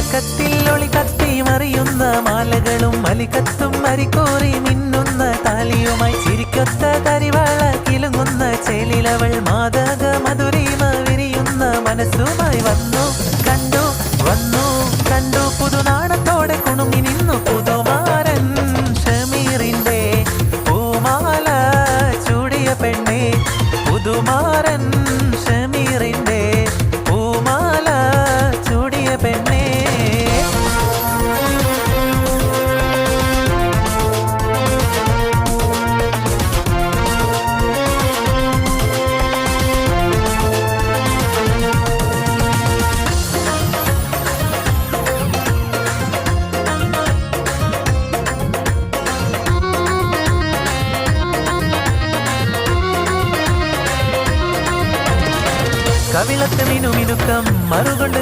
തിളക്കത്തിൽ ഒളി കത്തി മറിയുന്ന മാലകളും മലികത്തും മരിക്കോറി മിന്നുന്ന താലിയുമായി ചിരിക്കൊത്ത കരിവാള കിലുങ്ങുന്ന ചേലിലവൾ മാതക മധുരിമ വിരിയുന്ന മനസ്സുമായി വന്നു കണ്ടു പുതുനാടത്തോടെ കുണുങ്ങി നിന്നു പുതുമാരൻ ഷമീറിന്റെ പൂമാല ചൂടിയ പെണ്ണെ പുതുമാരൻ ഷമീറിന്റെ പൂമാല ചൂടിയ പെണ്ണെ. കവിളത്ത് മിനുമിനുക്കം മറുകൊണ്ട്